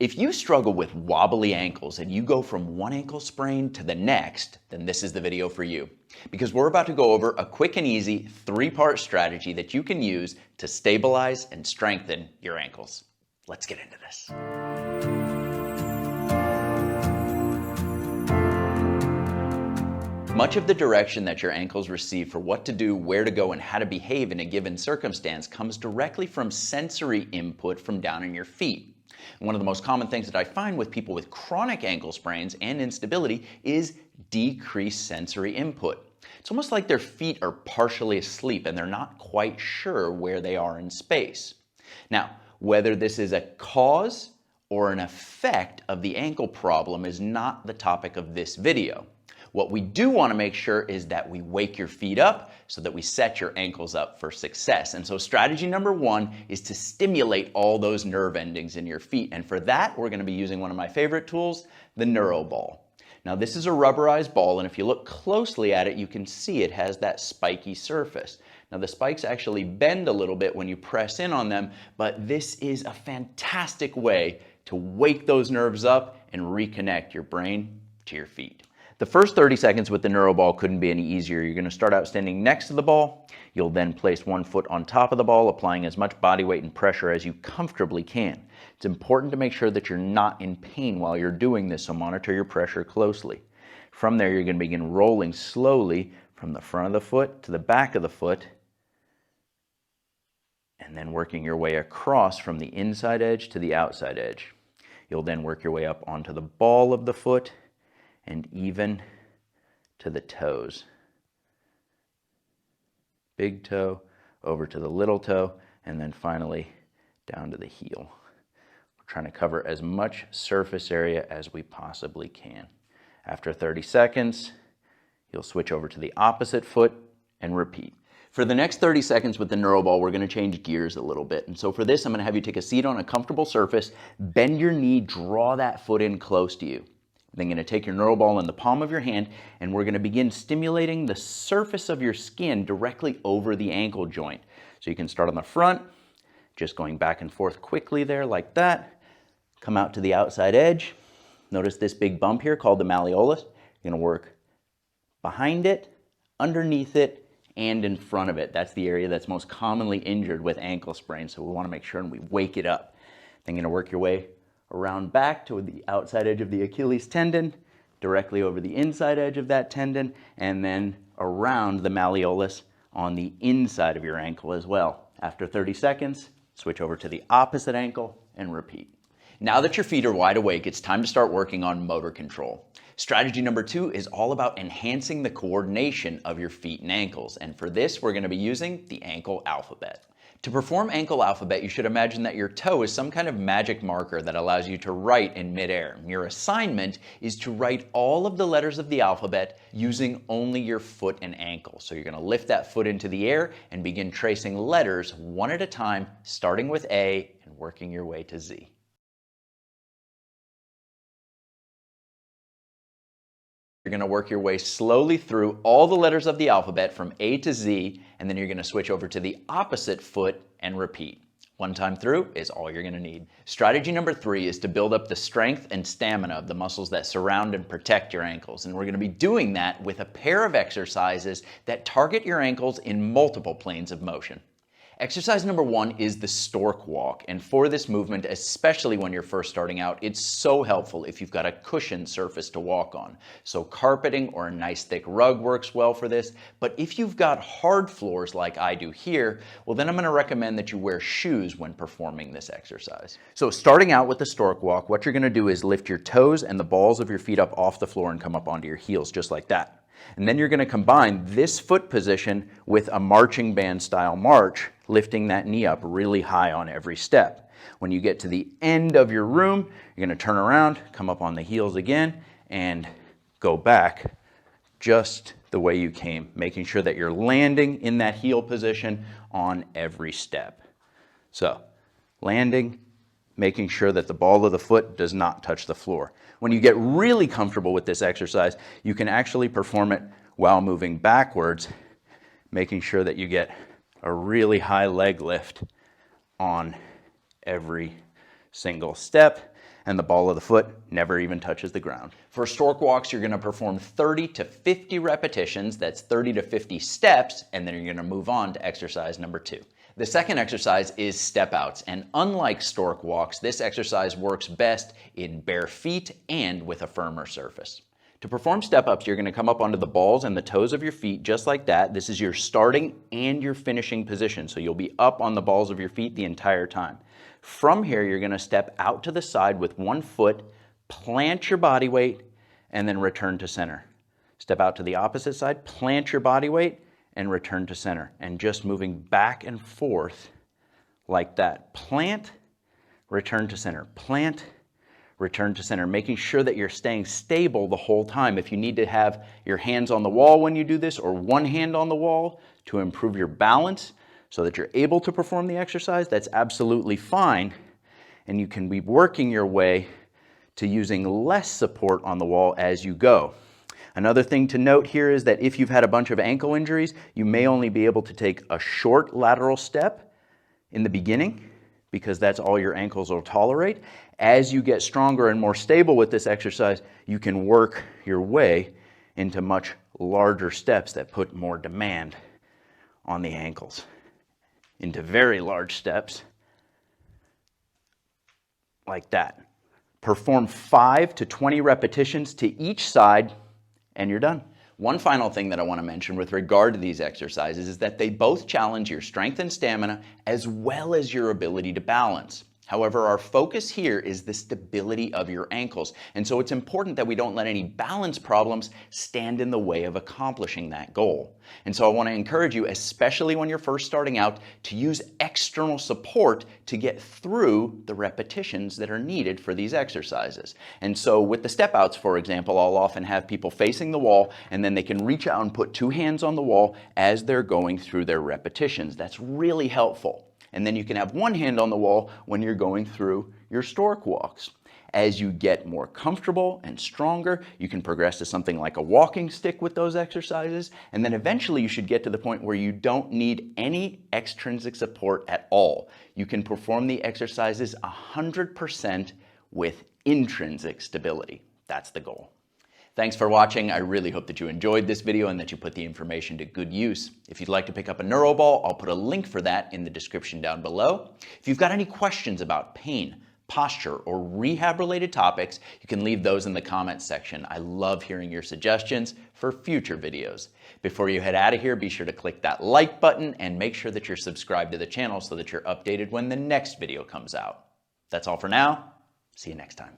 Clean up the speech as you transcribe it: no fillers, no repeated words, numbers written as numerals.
If you struggle with wobbly ankles and you go from one ankle sprain to the next, then this is the video for you. Because we're about to go over a quick and easy 3-part strategy that you can use to stabilize and strengthen your ankles. Let's get into this. Much of the direction that your ankles receive for what to do, where to go, and how to behave in a given circumstance comes directly from sensory input from down in your feet. One of the most common things that I find with people with chronic ankle sprains and instability is decreased sensory input. It's almost like their feet are partially asleep and they're not quite sure where they are in space. Now, whether this is a cause or an effect of the ankle problem is not the topic of this video. What we do want to make sure is that we wake your feet up so that we set your ankles up for success. And so strategy number 1 is to stimulate all those nerve endings in your feet. And for that, we're going to be using one of my favorite tools, the neuro ball. Now this is a rubberized ball, and if you look closely at it, you can see it has that spiky surface. Now the spikes actually bend a little bit when you press in on them, but this is a fantastic way to wake those nerves up and reconnect your brain to your feet. The first 30 seconds with the neuro ball couldn't be any easier. You're going to start out standing next to the ball. You'll then place one foot on top of the ball, applying as much body weight and pressure as you comfortably can. It's important to make sure that you're not in pain while you're doing this, so monitor your pressure closely. From there, you're going to begin rolling slowly from the front of the foot to the back of the foot, and then working your way across from the inside edge to the outside edge. You'll then work your way up onto the ball of the foot and even to the toes. Big toe over to the little toe, and then finally down to the heel. We're trying to cover as much surface area as we possibly can. After 30 seconds, you'll switch over to the opposite foot and repeat. For the next 30 seconds with the neuro ball, we're going to change gears a little bit. And so for this, I'm going to have you take a seat on a comfortable surface, bend your knee, draw that foot in close to you. Then you're going to take your neuro ball in the palm of your hand, and we're going to begin stimulating the surface of your skin directly over the ankle joint. So you can start on the front, just going back and forth quickly there like that. Come out to the outside edge. Notice this big bump here called the malleolus. You're going to work behind it, underneath it, and in front of it. That's the area that's most commonly injured with ankle sprains, so we want to make sure and we wake it up. Then you're going to work your way around back to the outside edge of the Achilles tendon, directly over the inside edge of that tendon, and then around the malleolus on the inside of your ankle as well. After 30 seconds, switch over to the opposite ankle and repeat. Now that your feet are wide awake, it's time to start working on motor control. Strategy number 2 is all about enhancing the coordination of your feet and ankles. And for this, we're going to be using the ankle alphabet. To perform ankle alphabet, you should imagine that your toe is some kind of magic marker that allows you to write in midair. Your assignment is to write all of the letters of the alphabet using only your foot and ankle. So you're going to lift that foot into the air and begin tracing letters one at a time, starting with A and working your way to Z. You're going to work your way slowly through all the letters of the alphabet from A to Z, and then you're going to switch over to the opposite foot and repeat. One time through is all you're going to need. Strategy number 3 is to build up the strength and stamina of the muscles that surround and protect your ankles. And we're going to be doing that with a pair of exercises that target your ankles in multiple planes of motion. Exercise number 1 is the Stork walk, and for this movement, especially when you're first starting out, it's so helpful if you've got a cushioned surface to walk on. So carpeting or a nice thick rug works well for this, but if you've got hard floors like I do here, well then I'm going to recommend that you wear shoes when performing this exercise. So starting out with the Stork walk, what you're going to do is lift your toes and the balls of your feet up off the floor and come up onto your heels just like that. And then you're going to combine this foot position with a marching band style march, lifting that knee up really high on every step. When you get to the end of your room, you're going to turn around, come up on the heels again, and go back just the way you came, making sure that you're landing in that heel position on every step. So, landing, making sure that the ball of the foot does not touch the floor. When you get really comfortable with this exercise, you can actually perform it while moving backwards, making sure that you get a really high leg lift on every single step. and the ball of the foot never even touches the ground. For Stork walks, you're gonna perform 30 to 50 repetitions, that's 30 to 50 steps, and then you're gonna move on to exercise number 2. The second exercise is step outs, and unlike Stork walks, this exercise works best in bare feet and with a firmer surface. To perform step-ups, you're going to come up onto the balls and the toes of your feet just like that. This is your starting and your finishing position, so you'll be up on the balls of your feet the entire time. From here, you're going to step out to the side with one foot, plant your body weight, and then return to center. Step out to the opposite side, plant your body weight, and return to center. And just moving back and forth like that. Plant, return to center. Plant, return to center, making sure that you're staying stable the whole time. If you need to have your hands on the wall when you do this, or one hand on the wall to improve your balance so that you're able to perform the exercise, that's absolutely fine. And you can be working your way to using less support on the wall as you go. Another thing to note here is that if you've had a bunch of ankle injuries, you may only be able to take a short lateral step in the beginning, because that's all your ankles will tolerate. As you get stronger and more stable with this exercise, you can work your way into much larger steps that put more demand on the ankles, into very large steps like that. Perform 5 to 20 repetitions to each side, and you're done. One final thing that I want to mention with regard to these exercises is that they both challenge your strength and stamina as well as your ability to balance. However, our focus here is the stability of your ankles, and so it's important that we don't let any balance problems stand in the way of accomplishing that goal. And so I want to encourage you, especially when you're first starting out, to use external support to get through the repetitions that are needed for these exercises. And so with the step outs, for example, I'll often have people facing the wall, and then they can reach out and put 2 hands on the wall as they're going through their repetitions. That's really helpful. And then you can have 1 hand on the wall when you're going through your Stork walks. As you get more comfortable and stronger, you can progress to something like a walking stick with those exercises. And then eventually you should get to the point where you don't need any extrinsic support at all. You can perform the exercises 100% with intrinsic stability. That's the goal. Thanks for watching. I really hope that you enjoyed this video and that you put the information to good use. If you'd like to pick up a NeuroBall, I'll put a link for that in the description down below. If you've got any questions about pain, posture, or rehab-related topics, you can leave those in the comments section. I love hearing your suggestions for future videos. Before you head out of here, be sure to click that like button and make sure that you're subscribed to the channel so that you're updated when the next video comes out. That's all for now. See you next time.